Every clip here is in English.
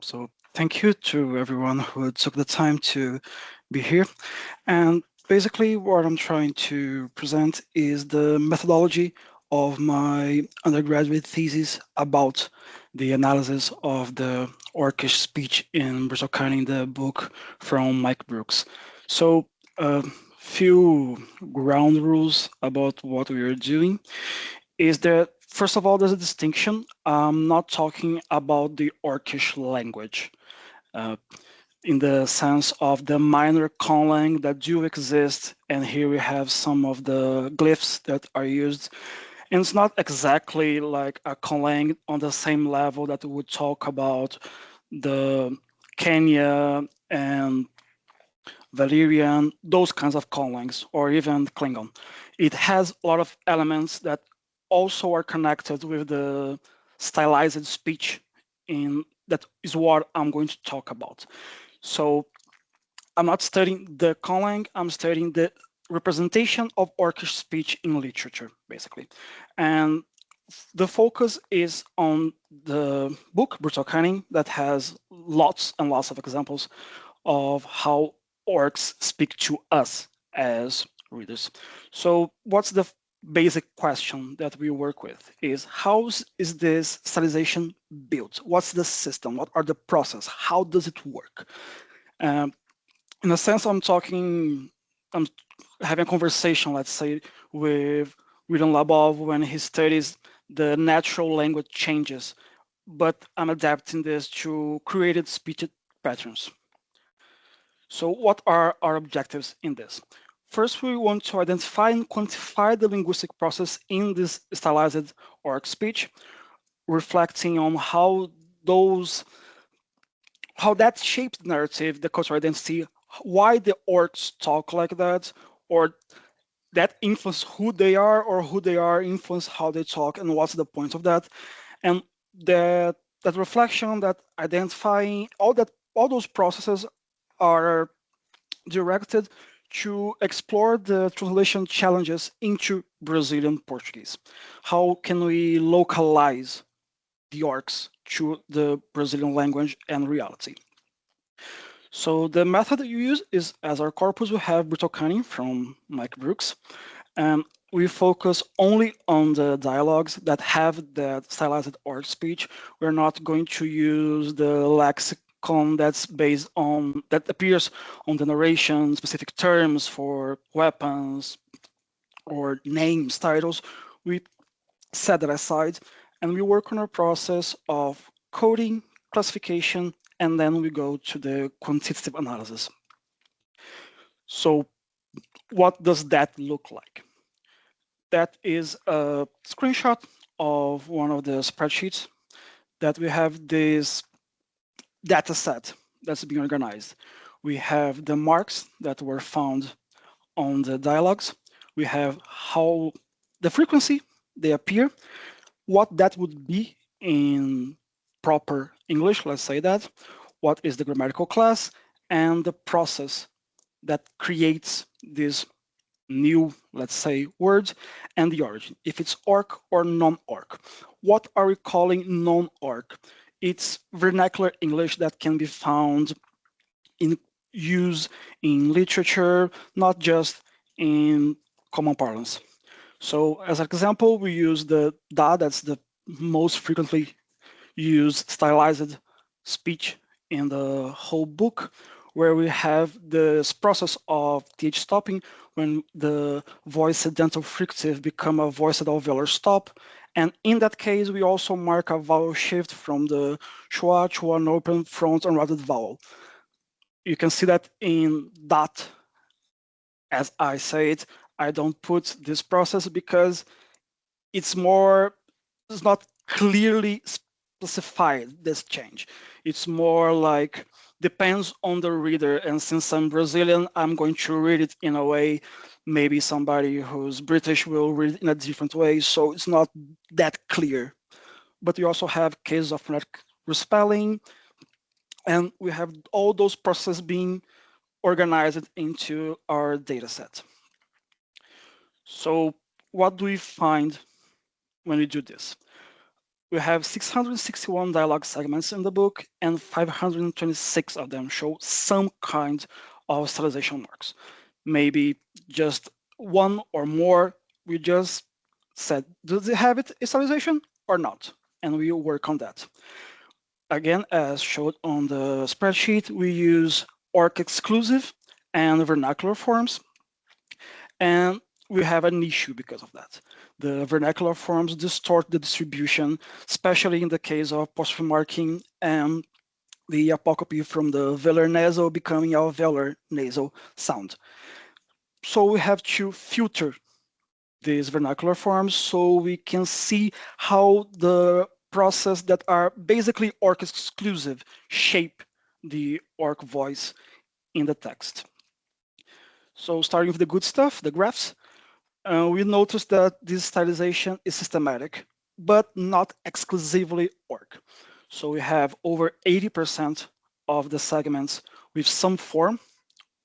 So thank you to everyone who took the time to be here. And basically what I'm trying to present is the methodology of my undergraduate thesis about the analysis of the Orkish speech in Bristol-Canning, the book from Mike Brooks. So a few ground rules about what we are doing is that first of all, there's a distinction. I'm not talking about the Orkish language uh, in the sense of the minor conlang that do exist, and here we have some of the glyphs that are used. And it's not exactly like a conlang on the same level that we would talk about the Kenya and Valyrian, those kinds of conlangs, or even Klingon. It has a lot of elements that also are connected with the stylized speech in that is what I'm going to talk about. So I'm not studying the conlang, I'm studying the representation of Orkish speech in literature, basically. And the focus is on the book, Brutal Cunning, that has lots and lots of examples of how orcs speak to us as readers. So what's the basic question that we work with is how is this stylization built? What's the system? What are the process? How does it work? Um, in a sense, I'm having a conversation, let's say, with William Labov when he studies the natural language changes, but I'm adapting this to created speech patterns. So what are our objectives in this? First, we want to identify and quantify the linguistic process in this stylized orc speech, reflecting on those how that shapes the narrative, the cultural identity, why the orcs talk like that, or that influence who they are, or who they are influence how they talk, and what's the point of that. And that reflection, that identifying all those processes are directed to explore the translation challenges into Brazilian Portuguese. How can we localize the orcs to the Brazilian language and reality? So the method that you use is, as our corpus, we have Brutal Cunning from Mike Brooks, and we focus only on the dialogues that have that stylized orc speech. We're not going to use the lexicon that appears on the narration, specific terms for weapons or names, titles. We set that aside and we work on a process of coding, classification, and then we go to the quantitative analysis. So what does that look like? That is a screenshot of one of the spreadsheets that we have this data set that's being organized. We have the marks that were found on the dialogues. We have how the frequency they appear, what that would be in proper English, let's say that, what is the grammatical class, and the process that creates this new, let's say, word and the origin, if it's orc or non-orc. What are we calling non-orc? It's vernacular English that can be found in use in literature, not just in common parlance. So as an example, we use the da, that's the most frequently used stylized speech in the whole book, where we have this process of th stopping when the voice dental fricative become a voiced alveolar stop. And in that case, we also mark a vowel shift from the schwa to an open front unrounded vowel. You can see that in dot, as I say it, I don't put this process because it's not clearly specified, this change. It's more like depends on the reader. And since I'm Brazilian, I'm going to read it in a way, maybe somebody who's British will read it in a different way. So it's not that clear. But we also have cases of phonetic respelling, and we have all those processes being organized into our data set. So what do we find when we do this? We have 661 dialogue segments in the book, and 526 of them show some kind of stylization marks. Maybe just one or more. We just said, does it have it stylization or not? And we work on that. Again, as showed on the spreadsheet, we use ORC exclusive and vernacular forms, and we have an issue because of that. The vernacular forms distort the distribution, especially in the case of apostrophe marking and the apocopy from the velar nasal becoming alveolar nasal sound. So we have to filter these vernacular forms so we can see how the process that are basically ORC exclusive shape the ORC voice in the text. So starting with the good stuff, the graphs, we notice that this stylization is systematic, but not exclusively ORC. So we have over 80% of the segments with some form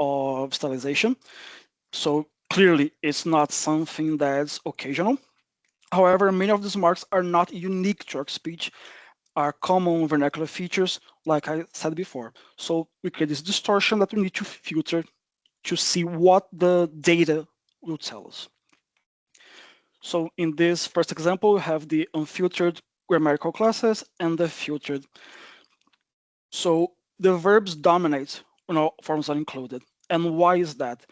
of stylization. So clearly it's not something that's occasional. However, many of these marks are not unique to ORC speech, are common vernacular features, like I said before. So we create this distortion that we need to filter to see what the data will tell us. So in this first example, we have the unfiltered grammatical classes and the filtered. So the verbs dominate when all forms are included. And why is that?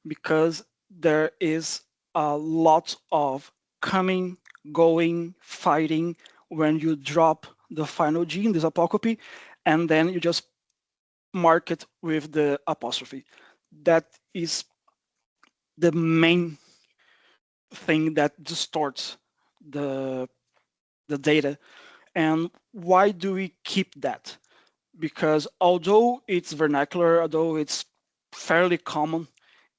Because there is a lot of coming, going, fighting when you drop the final G in this apocopy, and then you just mark it with the apostrophe. That is the main thing that distorts the data. And why do we keep that? Because although it's vernacular, although it's fairly common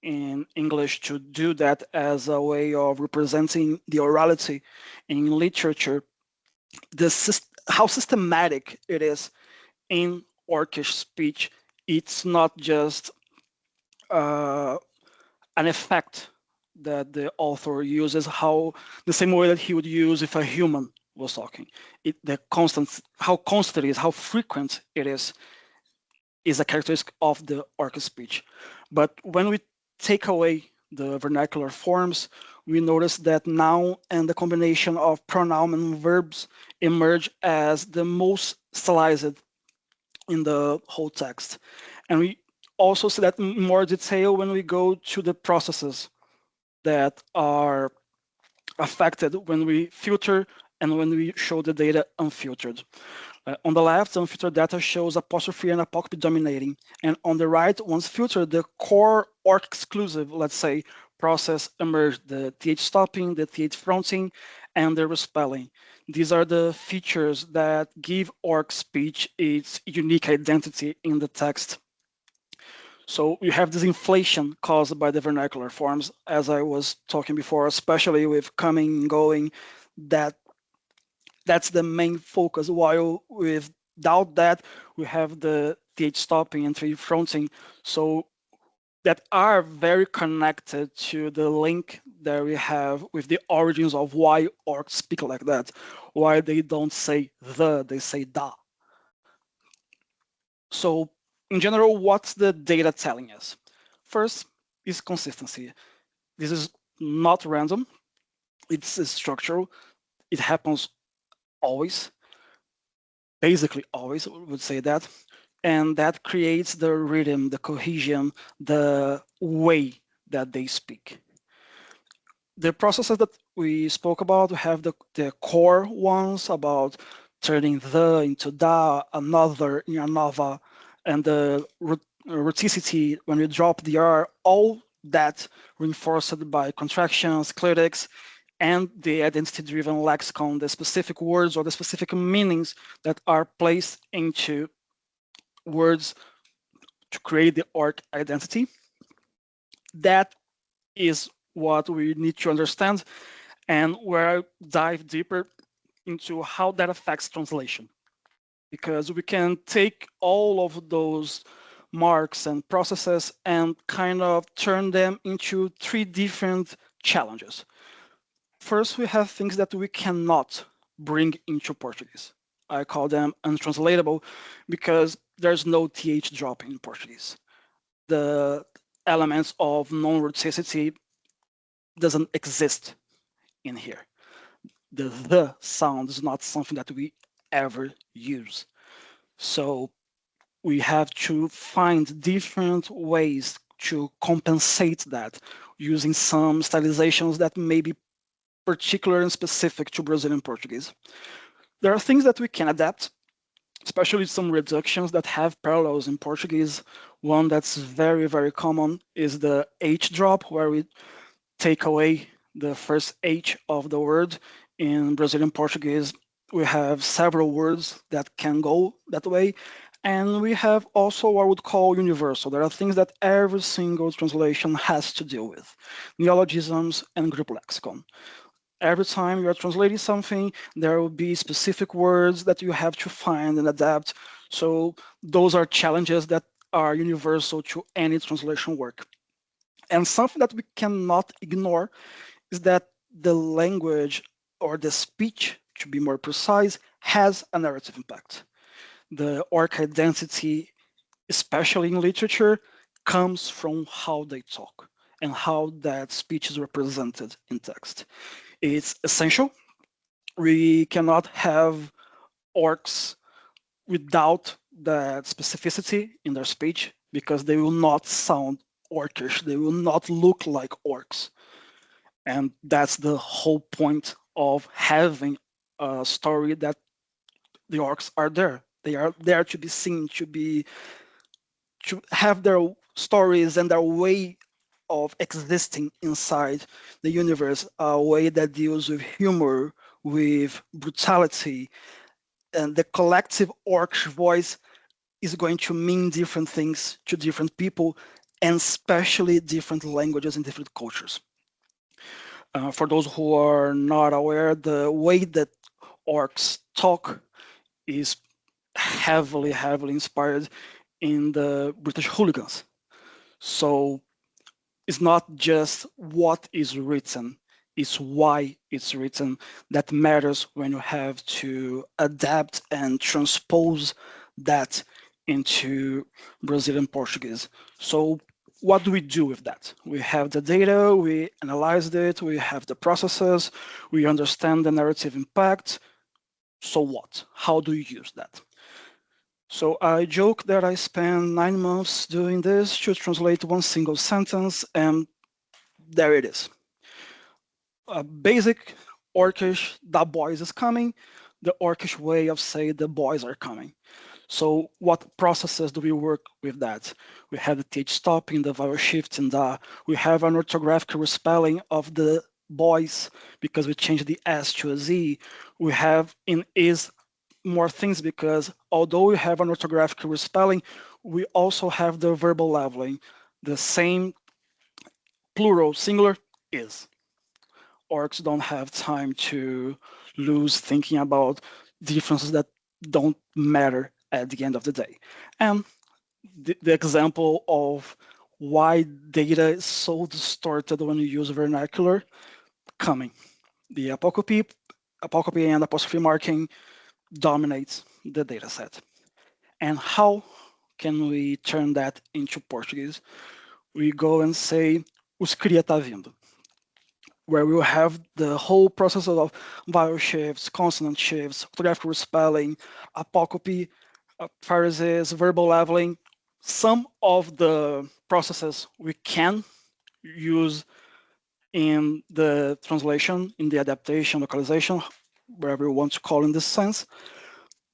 in English to do that as a way of representing the orality in literature, how systematic it is in Orkish speech, it's not just an effect that the author uses, how the same way that he would use if a human was talking. How constant it is, how frequent it is a characteristic of the Orkish speech. But when we take away the vernacular forms, we notice that noun and the combination of pronoun and verbs emerge as the most stylized in the whole text. And we also see that in more detail when we go to the processes that are affected when we filter and when we show the data unfiltered. On the left, unfiltered data shows apostrophe and apocryphy dominating. And on the right, once filtered, the core ORC exclusive, let's say, process emerged, the TH stopping, the TH fronting, and the respelling. These are the features that give ORC speech its unique identity in the text. So you have this inflation caused by the vernacular forms, as I was talking before, especially with coming, going, that's the main focus. While without that, we have the TH stopping and TH fronting. So that are very connected to the link that we have with the origins of why orcs speak like that, why they don't say they say da. So in general, what's the data telling us? First is consistency. This is not random, it's structural. It happens always, basically always, we would say that. And that creates the rhythm, the cohesion, the way that they speak. The processes that we spoke about have the core ones about turning the into da, another in another, and the rhoticity when we drop the R, all that reinforced by contractions, clitics, and the identity-driven lexicon, the specific words or the specific meanings that are placed into words to create the ORC identity. That is what we need to understand, and where I dive deeper into how that affects translation. Because we can take all of those marks and processes and kind of turn them into three different challenges. First, we have things that we cannot bring into Portuguese. I call them untranslatable because there's no th drop in Portuguese. The elements of non-rhoticity doesn't exist in here. The sound is not something that we ever use. So we have to find different ways to compensate that using some stylizations that may be particular and specific to Brazilian Portuguese. There are things that we can adapt, especially some reductions that have parallels in Portuguese. One that's very, very common is the H drop, where we take away the first H of the word. In Brazilian Portuguese, we have several words that can go that way. And we have also what I would call universal. There are things that every single translation has to deal with. Neologisms and group lexicon. Every time you are translating something, there will be specific words that you have to find and adapt. So those are challenges that are universal to any translation work. And something that we cannot ignore is that the language or the speech, to be more precise, has a narrative impact. The orc identity, especially in literature, comes from how they talk and how that speech is represented in text. It's essential. We cannot have orcs without that specificity in their speech because they will not sound orcish. They will not look like orcs. And that's the whole point of having a story that the orcs are there. They are there to be seen, to have their stories and their way of existing inside the universe, a way that deals with humor, with brutality, and the collective orc voice is going to mean different things to different people, and especially different languages and different cultures. For those who are not aware, the way that orcs talk is heavily, heavily inspired in the British hooligans. So it's not just what is written, it's why it's written that matters when you have to adapt and transpose that into Brazilian Portuguese. So what do we do with that? We have the data, we analyzed it, we have the processes, we understand the narrative impact. So what? How do you use that? So I joke that I spent 9 months doing this to translate one single sentence, and there it is. A basic Orkish, "the boys is coming," the Orkish way of saying the boys are coming. So what processes do we work with that? We have the th stopping, the vowel shift in da. We have an orthographic respelling of the boys because we changed the S to a Z. We have in is more things because although we have an orthographic respelling, we also have the verbal leveling. The same plural, singular, is. Orcs don't have time to lose thinking about differences that don't matter at the end of the day. And the example of why data is so distorted when you use vernacular coming. The apocopy and apostrophe marking dominates the data set. And how can we turn that into Portuguese? We go and say, os cria tá vindo, where we will have the whole process of vowel shifts, consonant shifts, orthographic spelling, apocopy, phrases, verbal leveling. Some of the processes we can use in the translation, in the adaptation, localization, wherever we want to call in this sense.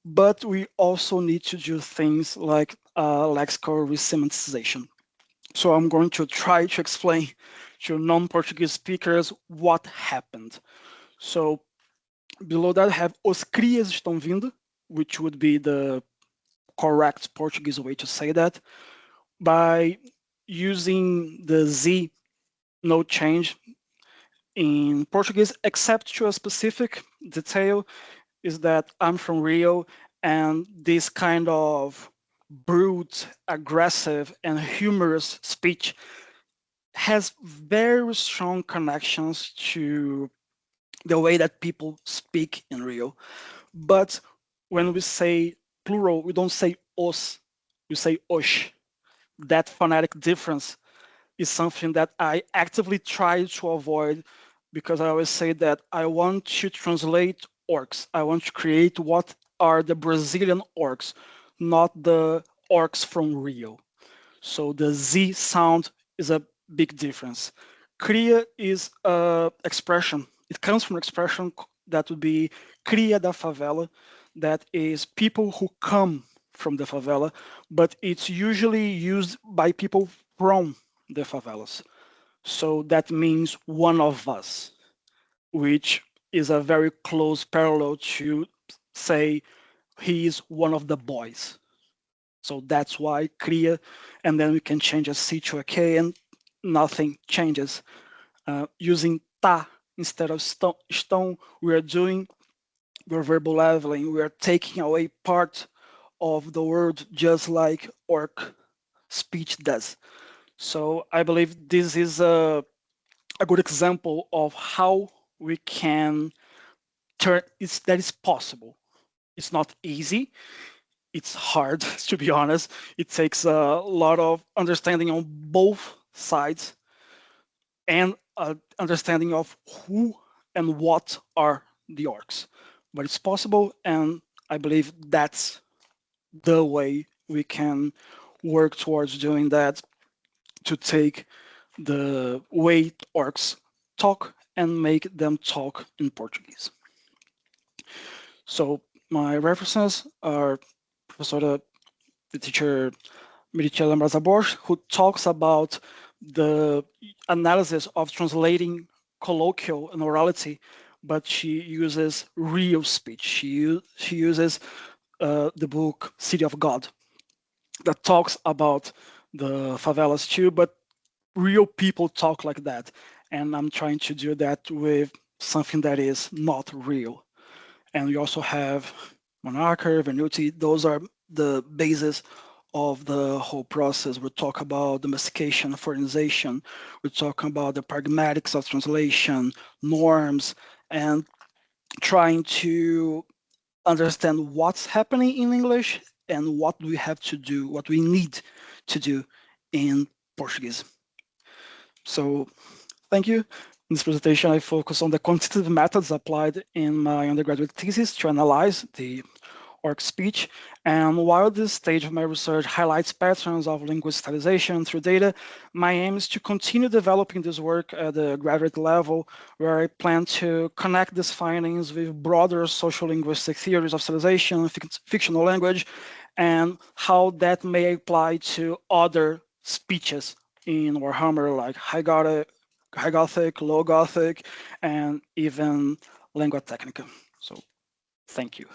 But we also need to do things like lexical resemantization. So I'm going to try to explain to non-Portuguese speakers what happened. So below that I have os crias estão vindo, which would be the correct Portuguese way to say that. By using the Z, no change in Portuguese, except to a specific detail, is that I'm from Rio, and this kind of brute, aggressive, and humorous speech has very strong connections to the way that people speak in Rio. But when we say plural, we don't say os, we say osh. That phonetic difference is something that I actively try to avoid because I always say that I want to translate orcs. I want to create what are the Brazilian orcs, not the orcs from Rio. So the Z sound is a big difference. Cria is a expression. It comes from expression that would be cria da favela, that is people who come from the favela, but it's usually used by people from the favelas. So that means one of us, which is a very close parallel to say he is one of the boys. So that's why cria, and then we can change a C to a K and nothing changes. Using tá instead of estão, we're verbal leveling. We are taking away part of the word just like orc speech does. So I believe this is a good example of how we can turn that is possible. It's not easy. It's hard, to be honest. It takes a lot of understanding on both sides and understanding of who and what are the orcs. But it's possible, and I believe that's the way we can work towards doing that to take the way orcs talk and make them talk in Portuguese. So my references are Professor, the teacher Miricela Borges, who talks about the analysis of translating colloquial and orality, but she uses real speech. She uses the book City of God that talks about the favelas too, but real people talk like that. And I'm trying to do that with something that is not real. And we also have Monarcher, Venuti. Those are the basis of the whole process. We talk about domestication, foreignization. We talk about the pragmatics of translation, norms, and trying to understand what's happening in English and what we have to do, what we need to do in Portuguese. So thank you. In this presentation, I focus on the quantitative methods applied in my undergraduate thesis to analyze the orc speech. And while this stage of my research highlights patterns of linguistic stylization through data, my aim is to continue developing this work at the graduate level, where I plan to connect these findings with broader social linguistic theories of stylization, fictional language, and how that may apply to other speeches in Warhammer, like High Gothic, Low Gothic, and even Lingua Technica. So thank you.